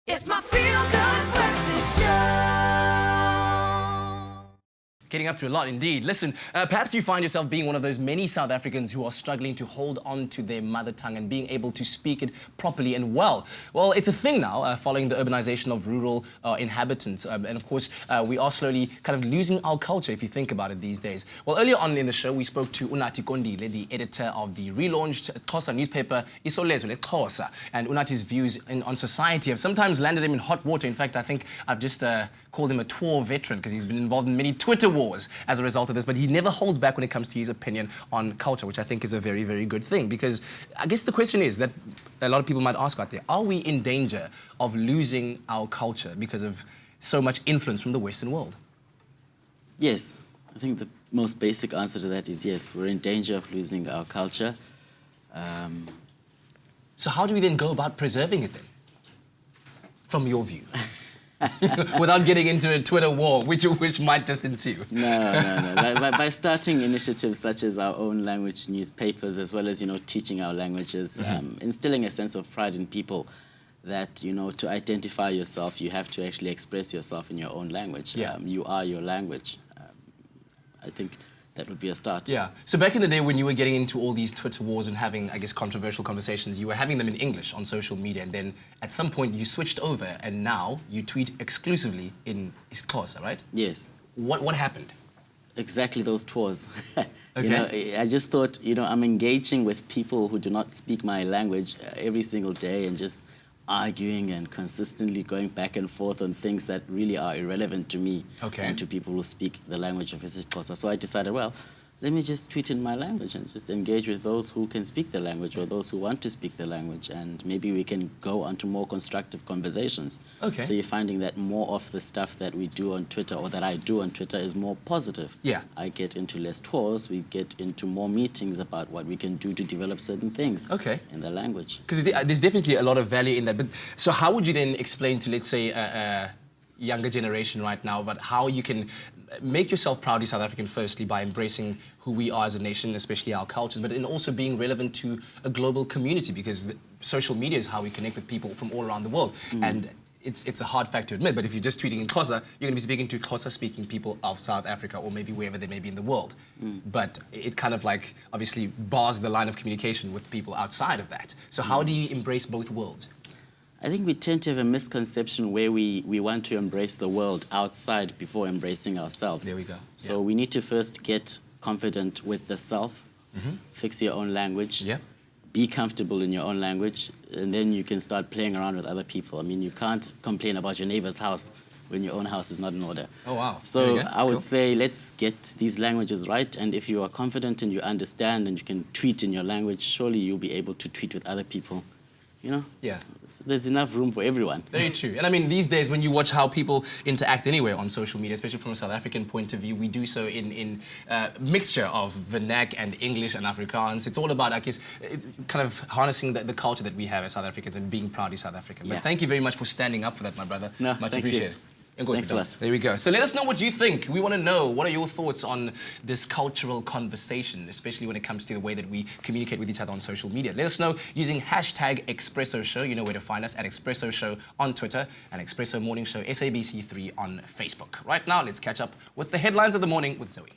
It's my feel-good breakfast show. Getting up to a lot indeed. Listen, perhaps you find yourself being one of those many South Africans who are struggling to hold on to their mother tongue and being able to speak it properly and well. Well, it's a thing now following the urbanization of rural inhabitants. And of course, we are slowly kind of losing our culture if you think about it these days. Well, earlier on in the show, we spoke to Unathi Kondile, the editor of the relaunched Xhosa newspaper, lesiXhosa. And Unathi's views on society have sometimes landed him in hot water. In fact, I think I've just called him a Twitter veteran because he's been involved in many Twitter wars as a result of this, but he never holds back when it comes to his opinion on culture, which I think is a very, very good thing. Because I guess the question is that a lot of people might ask out there, are we in danger of losing our culture because of so much influence from the Western world? Yes, I think the most basic answer to that is yes, we're in danger of losing our culture. So how do we then go about preserving it then, from your view? Without getting into a Twitter war, which might just ensue. No. By starting initiatives such as our own language newspapers, as well as, teaching our languages, instilling a sense of pride in people that, to identify yourself, you have to actually express yourself in your own language. Yeah. You are your language. I think that would be a start. Yeah. So back in the day when you were getting into all these Twitter wars and having, I guess, controversial conversations, you were having them in English on social media, and then at some point you switched over and now you tweet exclusively in Xhosa, right? Yes. What happened? Exactly those tours. Okay. I just thought, I'm engaging with people who do not speak my language every single day and just arguing and consistently going back and forth on things that really are irrelevant to me and to people who speak the language of Xhosa. So I decided, well, let me just tweet in my language and just engage with those who can speak the language or those who want to speak the language, and maybe we can go on to more constructive conversations. Okay. So you're finding that more of the stuff that we do on Twitter or that I do on Twitter is more positive. Yeah. I get into less tours, we get into more meetings about what we can do to develop certain things in the language. Because there's definitely a lot of value in that. But so how would you then explain to, let's say, a younger generation right now about how you can make yourself proudly South African, firstly, by embracing who we are as a nation, especially our cultures, but then also being relevant to a global community, because social media is how we connect with people from all around the world. And it's a hard fact to admit, but if you're just tweeting in Xhosa, you're going to be speaking to Xhosa-speaking people of South Africa or maybe wherever they may be in the world. But it kind of like obviously bars the line of communication with people outside of that. So how do you embrace both worlds? I think we tend to have a misconception where we want to embrace the world outside before embracing ourselves. There we go. So we need to first get confident with the self, fix your own language, be comfortable in your own language, and then you can start playing around with other people. I mean, you can't complain about your neighbor's house when your own house is not in order. Oh, wow. So I would say let's get these languages right, and if you are confident and you understand and you can tweet in your language, surely you'll be able to tweet with other people, Yeah. There's enough room for everyone. Very true. And I mean, these days, when you watch how people interact anywhere on social media, especially from a South African point of view, we do so in mixture of vernac and English and Afrikaans. It's all about, I guess, kind of harnessing the culture that we have as South Africans and being proudly South African. But thank you very much for standing up for that, my brother. No, much thank appreciated. you. Thanks a lot. There we go. So let us know what you think. We want to know, what are your thoughts on this cultural conversation, especially when it comes to the way that we communicate with each other on social media. Let us know using hashtag Expresso Show. You know where to find us, at Expresso Show on Twitter and Expresso Morning Show SABC3 on Facebook. Right now, let's catch up with the headlines of the morning with Zoe.